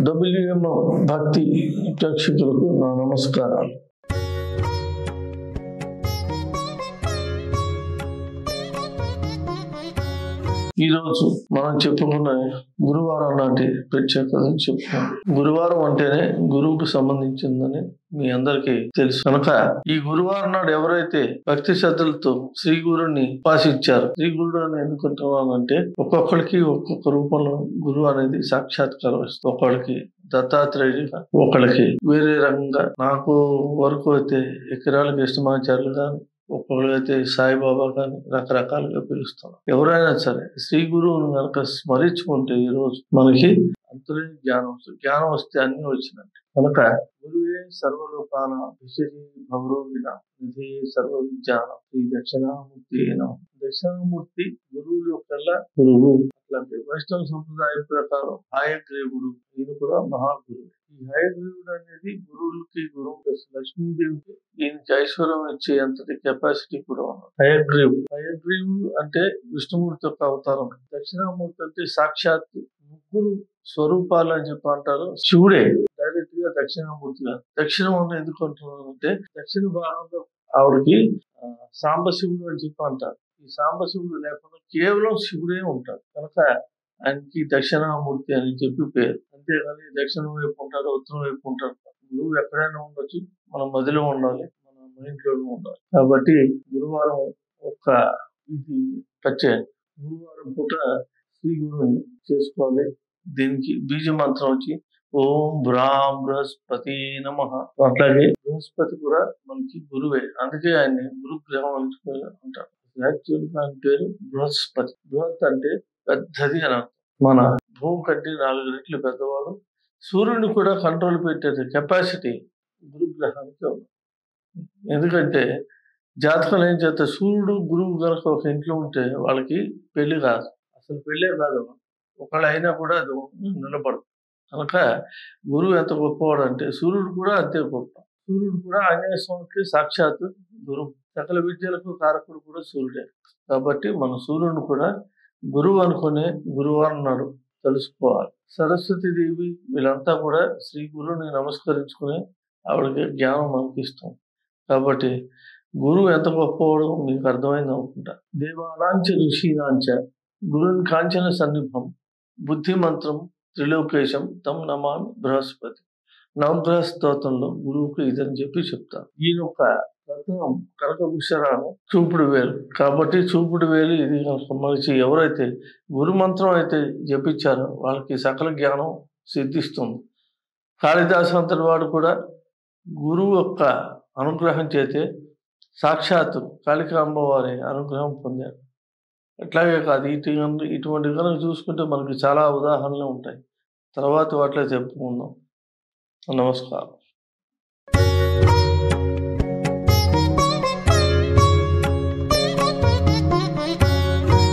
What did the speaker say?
WM భక్తి ప్రేక్షకులకు నా నమస్కారాలు. ఈరోజు మనం చెప్పుకున్న గురువారం నాటి ప్రత్యేకతను చెప్పుకున్నాం. గురువారం అంటేనే గురువుకు సంబంధించిందని మీ అందరికీ తెలుసు కనుక ఈ గురువారం నాడు ఎవరైతే భక్తి శ్రద్ధలతో శ్రీ గురుని ఉపాసించారు, శ్రీ గురుడు అని ఎందుకుంటున్నానంటే ఒక్కొక్కరికి ఒక్కొక్క రూపంలో గురువు అనేది సాక్షాత్కారం ఇస్తుంది. ఒకళ్ళకి దత్తాత్రేయుడిగా, ఒకళ్ళకి వేరే రకంగా, నాకు వరకు అయితే ఎకరాల కృష్ణమాచార్యులు కానీ, ఒక్కొక్కరైతే సాయిబాబా కానీ రకరకాలుగా పిలుస్తున్నారు. ఎవరైనా సరే శ్రీ గురువును కనుక స్మరించుకుంటే ఈ రోజు మనకి అంతరే జ్ఞానం వస్తుంది. జ్ఞానం వస్తే అన్ని వచ్చినట్టు కనుక గురువే సర్వలోకాన విశేషి భవరోగిన నిధి సర్వ విజ్ఞానం శ్రీ దక్షిణామూర్తి. దక్షిణామూర్తి గురువుల కల్లా గురువు. అట్లాంటి వైష్ణవ సంప్రదాయం ప్రకారం హయగ్రీవుడు ఈయన కూడా మహాగురువు. ఈ హయగ్రీవుడు అనేది గురువులకి గురువు లక్ష్మీదేవికి ఈయనకి ఐశ్వర్యం ఇచ్చే అంతటి కెపాసిటీ కూడా ఉన్నది. హయగ్రీవుడు అంటే విష్ణుమూర్తి యొక్క అవతారం. దక్షిణామూర్తి అంటే సాక్షాత్ ముగ్గురు స్వరూపాలు అని చెప్పి అంటారు. శివుడే డైరెక్ట్ గా దక్షిణామూర్తిగా. దక్షిణం అని ఎందుకు అంటున్నాను అంటే దక్షిణ భాగంలో ఆవిడకి సాంబశివుడు అని చెప్పి అంటారు. ఈ సాంబశివుడు లేకుండా కేవలం శివుడే ఉంటాడు కనుక ఆయనకి దక్షిణామూర్తి అని చెప్పి పేరు. అంతేగాని దక్షిణం వైపు ఉంటారు, ఉత్తరం వైపు ఉంటారు. గురువు ఎక్కడైనా ఉండొచ్చు, మన మదిలో ఉండాలి, మన మైండ్లోనూ ఉండాలి. కాబట్టి గురువారం ఒక్క ఇది ప్రత్యేక. గురువారం పూట శ్రీ గురువుని చేసుకోవాలి. దీనికి బీజ మంత్రం వచ్చి ఓం బ్రాం బృహస్పతి నమః. అట్లాగే బృహస్పతి కూడా మనకి గురువే, అందుకే ఆయన్ని గురు గ్రహం అంటారు. యాక్చువల్ గా ఆయన పేరు బృహస్పతి. బృహత్ అంటే పెద్దది అని అర్థం. మన భూమి కంటే 4 రెట్లు పెద్దవాడు. సూర్యుని కూడా కంట్రోల్ పెట్టే కెపాసిటీ గురు గ్రహానికి ఉంది. ఎందుకంటే జాతకం ఏం చేస్తే సూర్యుడు గురువు కనుక ఒక ఇంట్లో ఉంటే వాళ్ళకి పెళ్లి కాదు, అసలు పెళ్ళే కాదు. ఒకళ్ళు అయినా కూడా అది నిలబడదు. కనుక గురువు ఎంత గొప్పవాడు అంటే సూర్యుడు కూడా అంతే గొప్ప. సూర్యుడు కూడా ఆంజనేయ స్వామికి సాక్షాత్ గురువు. సకల విద్యలకు కారకుడు కూడా సూర్యుడే. కాబట్టి మన సూర్యుడు కూడా గురువు అనుకునే గురువారం నాడు తెలుసుకోవాలి. సరస్వతి దేవి వీళ్ళంతా కూడా శ్రీ గురువుని నమస్కరించుకుని ఆవిడకి జ్ఞానం మనకి ఇస్తాం. కాబట్టి గురువు ఎంత గొప్పవాడో మీకు అర్థమైంది అనుకుంటా. దేవానాంచ ఋషీనాంచ గురుని కాంచన సన్నిభం బుద్ధి మంత్రం త్రిలోకేశం తం నమామి బృహస్పతి. నవగ్రహ స్తోత్రంలో గురువుకు ఇదని చెప్పి చెప్తారు. ఈయన ఒక రత్నం కనకభూషణాలు చూపుడు వేలు. కాబట్టి చూపుడు వేలు ఇది మనిషి ఎవరైతే గురు మంత్రం అయితే జపించారో వాళ్ళకి సకల జ్ఞానం సిద్ధిస్తుంది. కాళిదాసు అంతటి వాడు కూడా గురువు యొక్క అనుగ్రహం చేతే సాక్షాత్తు కాళికాంబ వారి అనుగ్రహం పొందారు. అట్లాగే కాదు ఇటువంటి కనుక చూసుకుంటే మనకి చాలా ఉదాహరణలు ఉంటాయి. తర్వాత వాటిలో చెప్పుకుందాం. నమస్కారం.